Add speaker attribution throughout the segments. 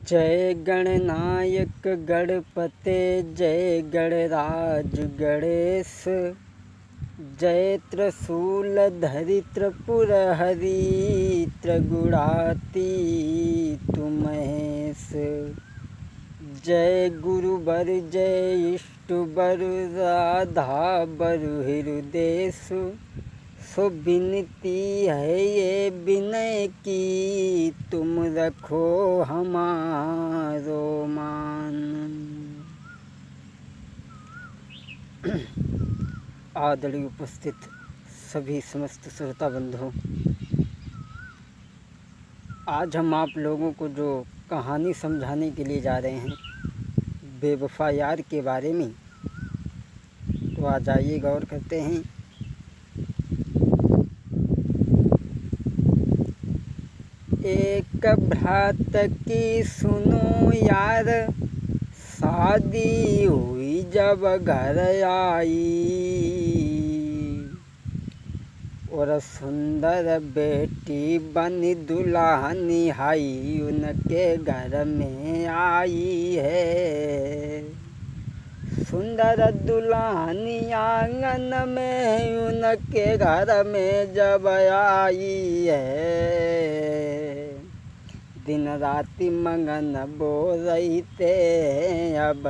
Speaker 1: जय गणनायक गणपते जय गणराज गणेश। जय त्रिशूलधरि त्रिपुरहरि त्रिगुणातीत महेश। जय गुरुवर जय इष्टवर राधा बरु हृदेश। सो विनती है ये विनय की तुम रखो हमारो मान। आदरणीय उपस्थित सभी समस्त श्रोता बंधुओं, आज हम आप लोगों को जो कहानी समझाने के लिए जा रहे हैं बेवफा यार के बारे में, तो आज आइए गौर करते हैं। एक भ्रात की सुनो यार, शादी हुई जब घर आई, और सुंदर बेटी बनी दुल्हन हाई उनके घर में आई है। सुंदर दुल्हन आंगन में उनके घर में जब आई है। दिन राति मगन बोल रही थे, अब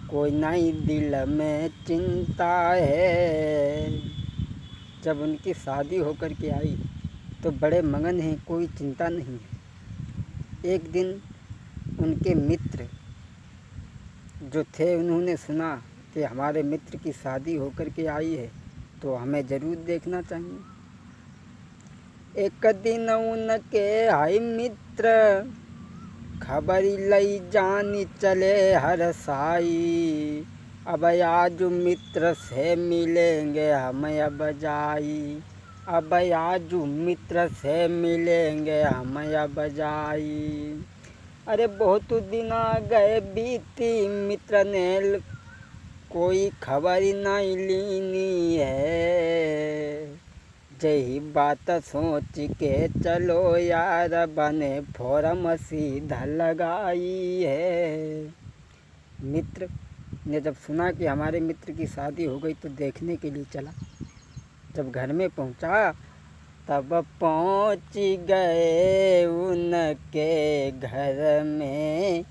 Speaker 1: कोई नहीं दिल में चिंता है। जब उनकी शादी होकर के आई तो बड़े मगन हैं, कोई चिंता नहीं है। एक दिन उनके मित्र जो थे उन्होंने सुना कि हमारे मित्र की शादी होकर के आई है, तो हमें ज़रूर देखना चाहिए। एक दिन उनके आई मित्र, खबर लई जानी चले हर साई। अब आज मित्र से मिलेंगे हम अब जाई, अब आज मित्र से मिलेंगे हम अब जाई। अरे बहुत दिन आ गए बीती, मित्र ने कोई खबर नहीं लीनी है। यही बात सोच के चलो यार, बने फॉर्म सीधा लगाई है। मित्र ने जब सुना कि हमारे मित्र की शादी हो गई तो देखने के लिए चला। जब घर में पहुंचा तब पहुंच गए उनके घर में,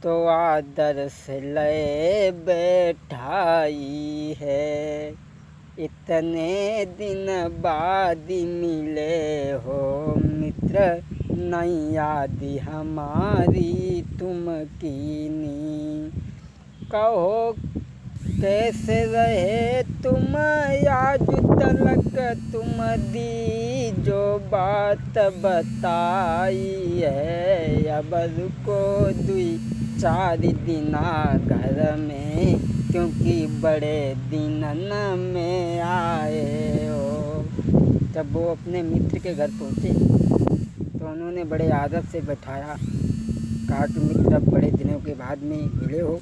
Speaker 1: तो आदर से ले बैठाई है। इतने दिन बाद मिले हो मित्र, नहीं याद हमारी तुम कीनी। कहो कैसे रहे तुम आज तलक, तुम दी जो बात बताई है। अब रुको 2-4 दिन घर में, क्योंकि बड़े दिनन में आए हो। जब वो अपने मित्र के घर पहुँचे तो उन्होंने बड़े आदर से बैठाया। कहा कि मित्र, अब बड़े दिनों के बाद में मिले हो,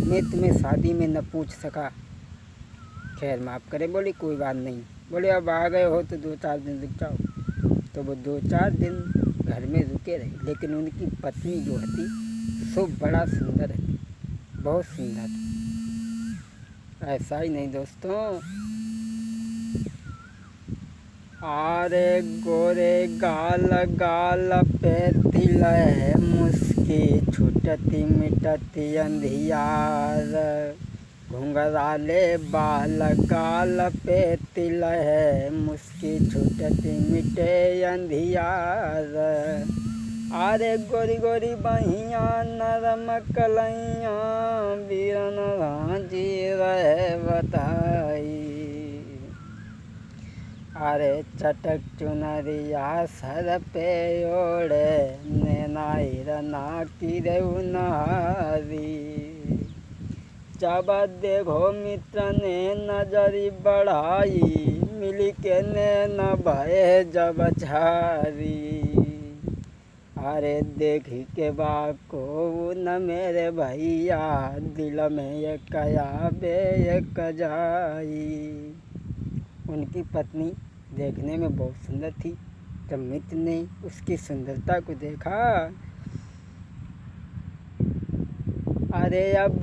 Speaker 1: मैं तुम्हें शादी में न पूछ सका, खैर माफ़ करे। बोले कोई बात नहीं। बोले अब आ गए हो तो 2-4 दिन रुक जाओ। तो वो 2-4 दिन घर में रुके रहे, लेकिन उनकी पत्नी जो थी सो बड़ा सुंदर है, बहुत सुंदर। ऐसा ही नहीं दोस्तों, आरे गोरे गाल गाल पे तिल है मुस्की, छुटती मिटती अंधियार। घुंघराले बाल गाल पे तिल है मुस्की, छुटती मिटे अंधियार। आरे गोरी गोरी बहिया नरम कलैया, बीरन राजी रहे बताई। अरे चटक चुनरिया सर पे ओढ़े, नैना हिरना की रेउनारी। जब देखो मित्र ने नजरी बढ़ाई, मिली के नैना भये जब झारी। अरे देखी के बाको न मेरे भैया, दिल में ये कया बे एक जाई। उनकी पत्नी देखने में बहुत सुंदर थी। जब मित्र ने उसकी सुंदरता को देखा अरे अब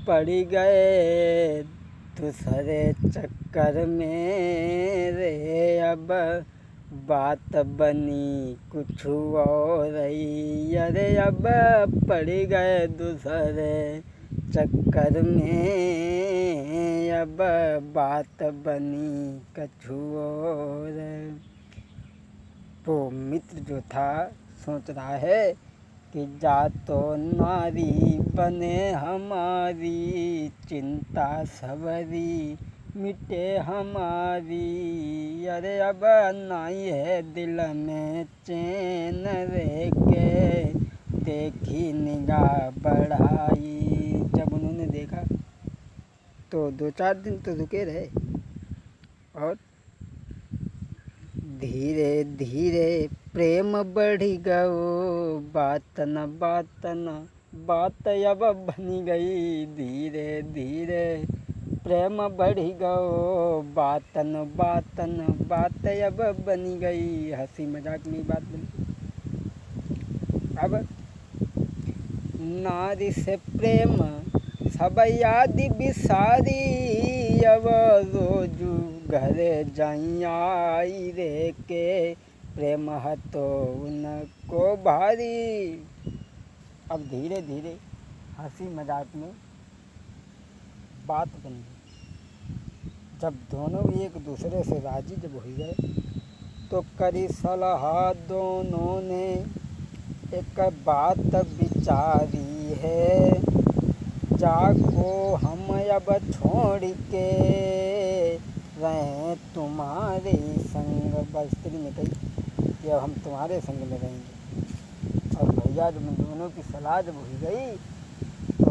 Speaker 1: पड़ गए दूसरे चक्कर में रे, अब बात बनी कुछ और ही। अरे अब पड़ गए दूसरे चक्कर में, अब बात बनी कुछ और। वो मित्र जो था सोच रहा है कि जा तो नारी बने हमारी, चिंता सवरी मिटे हमारी। अरे अब नहीं है दिल में चैन रे, के देखी निगाह बढ़ाई। जब उन्होंने देखा तो 2-4 दिन तो रुके रहे, और धीरे धीरे प्रेम बढ़ गयो, बात न बात अब बन गई। धीरे धीरे प्रेम बढ़ गयो, बात न बात अब बन गई। हंसी मजाक में बात बन गई। अब नारी से प्रेम सब याद बिसारी, अब रोजू घरे जाई रे, के प्रेम हतो उनको भारी। अब धीरे धीरे हंसी मजाक में बात बन गई। जब दोनों एक दूसरे से राजी जब हो गए तो करी सलाह दोनों ने, एक बात विचारी है। जाको हम अब छोड़ के रहें तुम्हारे संग। स्त्री ने कही कि अब हम तुम्हारे संग में रहेंगे। और भैया जब उन दोनों की सलाह जब हो गई तो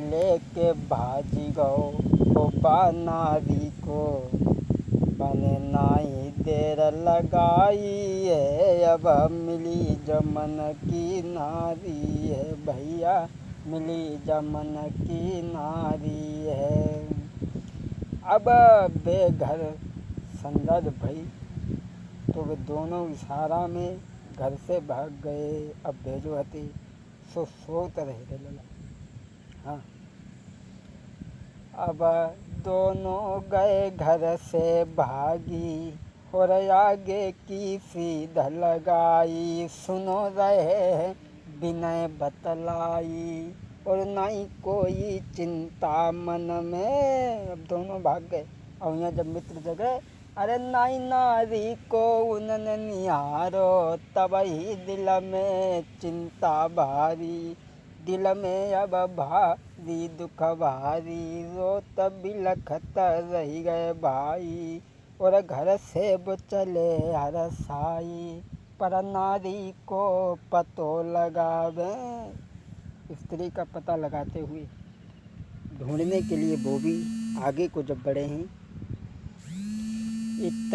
Speaker 1: लेके भाजी गो नारी को, बने नाई देर लगाई है। अब मिली जमन की नारी है भैया, मिली जमन की नारी है। अब बेघर संदर्भ भई तो वे दोनों इशारा में घर से भाग गए। अब भेजो हती सोत रहे लला। हाँ, अब दोनों गए घर से भागी, और आगे की सीध लगाई। सुनो रहे विनय बतलाई, और नहीं कोई चिंता मन में। अब दोनों भाग गए, और यहाँ जब मित्र जगह, अरे नाई नारी को उन्होंने निहारो, तब ही दिल में चिंता भारी। दिल में अब भारी दुख भारी, रोत बिलखत रह गए भाई। और घर से वो चले हर साई, पर नारी को पतो लगावे। स्त्री का पता लगाते हुए ढूंढने के लिए वो भी आगे को जब बढ़े हैं, इत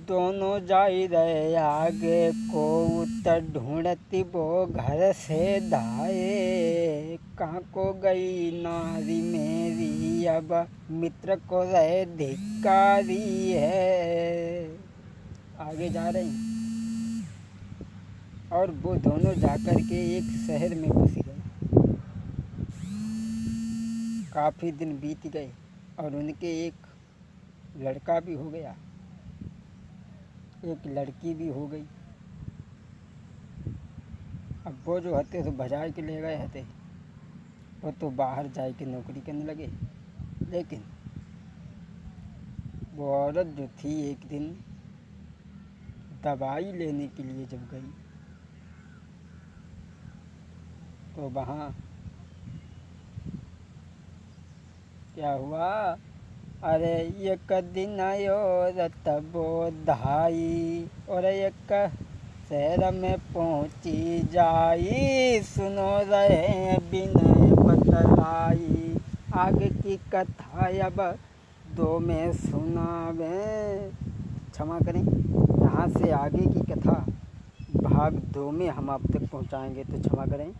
Speaker 1: दोनों जाई रहे आगे को, उत्तर ढूंढती वो घर से धाये। कहाँ को गई नारी मेरी, अब मित्र को रहे धिक्कारी है। आगे जा रहे हैं, और वो दोनों जाकर के एक शहर में बस गए। काफ़ी दिन बीत गए और उनके एक लड़का भी हो गया, एक लड़की भी हो गई। अब वो जो हते तो भजा के ले गए हते, वो तो बाहर जाए के नौकरी करने लगे। लेकिन वो औरत जो थी एक दिन दवाई लेने के लिए जब गई तो वहाँ क्या हुआ, अरे एक दिन औरत बोधाई, और एक शहर में पहुँची जाई। सुनो रहे बिनय बतलाई, आगे की कथा अब 2 में सुनावे। क्षमा करें, यहाँ से आगे की कथा भाग 2 में हम आप तक पहुँचाएंगे, तो क्षमा करें।